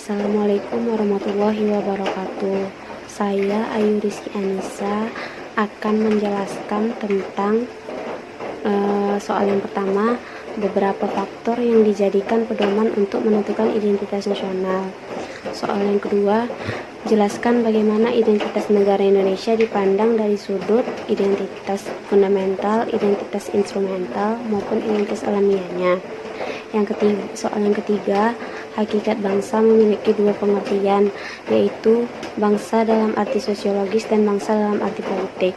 Assalamualaikum warahmatullahi wabarakatuh. Saya Ayu Rizky Anissa akan menjelaskan tentang soal yang pertama, beberapa faktor yang dijadikan pedoman untuk menentukan identitas nasional. Soal yang kedua, jelaskan bagaimana identitas negara Indonesia dipandang dari sudut identitas fundamental, identitas instrumental, maupun identitas alamiahnya. Soal yang ketiga, hakikat bangsa memiliki dua pengertian, yaitu bangsa dalam arti sosiologis dan bangsa dalam arti politik.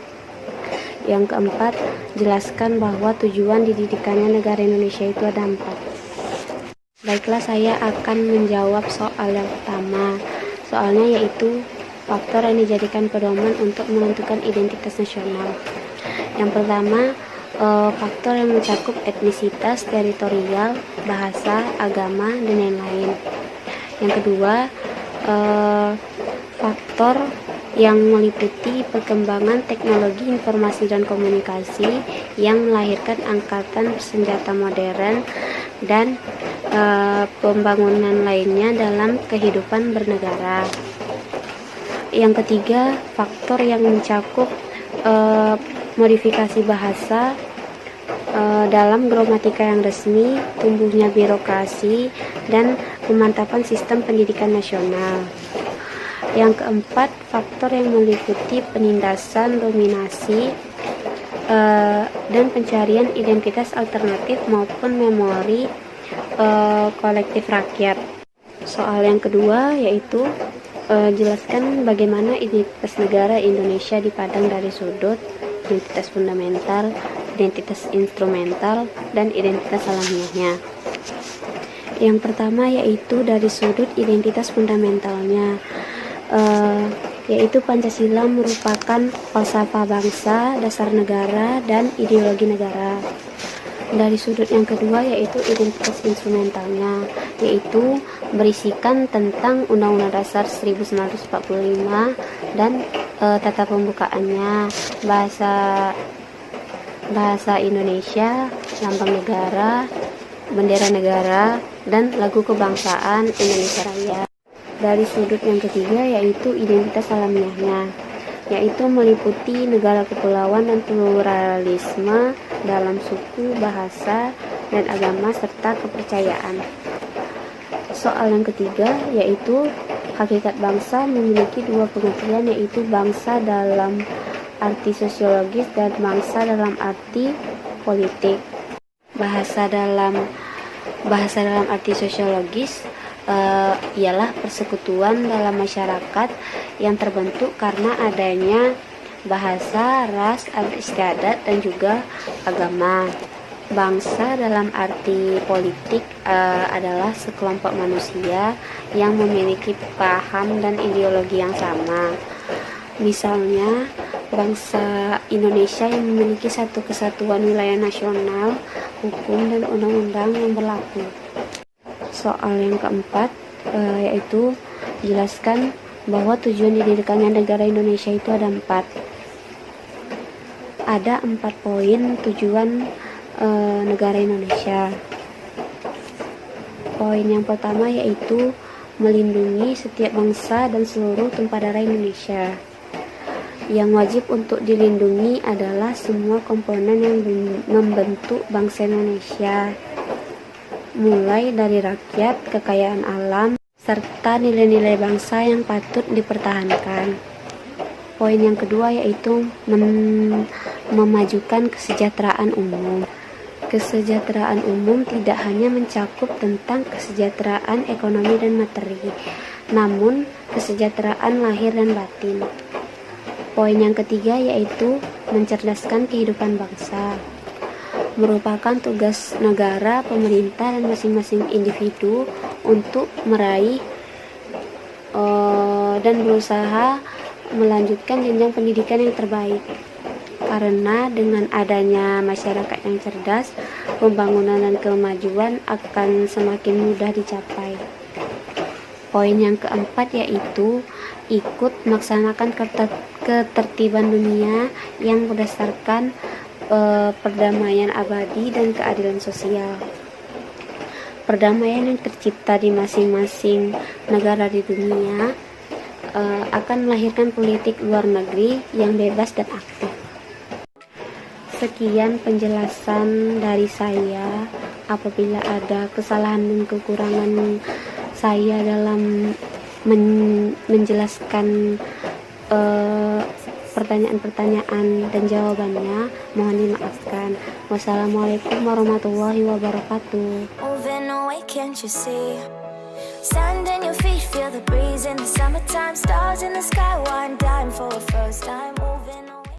Yang keempat, jelaskan bahwa tujuan didirikannya negara Indonesia itu ada 4. Baiklah, saya akan menjawab soal yang pertama. Soalnya yaitu faktor yang dijadikan pedoman untuk menentukan identitas nasional. Yang pertama, faktor yang mencakup etnisitas, teritorial, bahasa, agama, dan lain-lain. Yang kedua, faktor yang meliputi perkembangan teknologi informasi dan komunikasi yang melahirkan angkatan senjata modern dan pembangunan lainnya dalam kehidupan bernegara. Yang ketiga, faktor yang mencakup modifikasi bahasa dalam gramatika yang resmi, tumbuhnya birokrasi, dan pemantapan sistem pendidikan nasional. Yang keempat, faktor yang meliputi penindasan, dominasi, dan pencarian identitas alternatif maupun memori kolektif rakyat. Soal yang kedua yaitu jelaskan bagaimana identitas negara Indonesia dipandang dari sudut identitas fundamental, identitas instrumental, dan identitas alamiahnya. Yang pertama yaitu dari sudut identitas fundamentalnya, yaitu Pancasila merupakan falsafah bangsa, dasar negara, dan ideologi negara. Dari sudut yang kedua yaitu identitas instrumentalnya, yaitu berisikan tentang Undang-Undang Dasar 1945 dan tata pembukaannya, bahasa Indonesia, lambang negara, bendera negara, dan lagu kebangsaan Indonesia Raya. Dari sudut yang ketiga yaitu identitas alamiahnya, yaitu meliputi negara kepulauan dan pluralisme dalam suku, bahasa, dan agama serta kepercayaan. Soal yang ketiga yaitu hakikat bangsa memiliki dua pengertian, yaitu bangsa dalam arti sosiologis dan bangsa dalam arti politik. Bahasa dalam arti sosiologis ialah persekutuan dalam masyarakat yang terbentuk karena adanya bahasa, ras, adat istiadat, dan juga agama. Bangsa dalam arti politik adalah sekelompok manusia yang memiliki paham dan ideologi yang sama. Misalnya, bangsa Indonesia yang memiliki satu kesatuan wilayah nasional, hukum, dan undang-undang yang berlaku. Soal yang keempat yaitu jelaskan bahwa tujuan didirikannya negara Indonesia itu ada 4. Ada 4 poin tujuan negara Indonesia. Poin yang pertama yaitu melindungi setiap bangsa dan seluruh tumpah darah Indonesia. Yang wajib untuk dilindungi adalah semua komponen yang membentuk bangsa Indonesia, mulai dari rakyat, kekayaan alam, serta nilai-nilai bangsa yang patut dipertahankan. Poin yang kedua yaitu memajukan kesejahteraan umum. Kesejahteraan umum tidak hanya mencakup tentang kesejahteraan ekonomi dan materi, namun kesejahteraan lahir dan batin. Poin yang ketiga yaitu mencerdaskan kehidupan bangsa. Merupakan tugas negara, pemerintah, dan masing-masing individu untuk meraih dan berusaha melanjutkan jenjang pendidikan yang terbaik. Karena dengan adanya masyarakat yang cerdas, pembangunan dan kemajuan akan semakin mudah dicapai. Poin yang keempat yaitu ikut melaksanakan ketertiban dunia yang berdasarkan perdamaian abadi dan keadilan sosial. perdamaian yang tercipta di masing-masing negara di dunia akan melahirkan politik luar negeri yang bebas dan aktif. Sekian penjelasan dari saya. Apabila ada kesalahan dan kekurangan saya dalam menjelaskan pertanyaan-pertanyaan dan jawabannya, mohon dimaafkan. Wassalamualaikum warahmatullahi wabarakatuh. Stand on your feet, feel the breeze in the summertime, stars in the sky, one dime for a first time.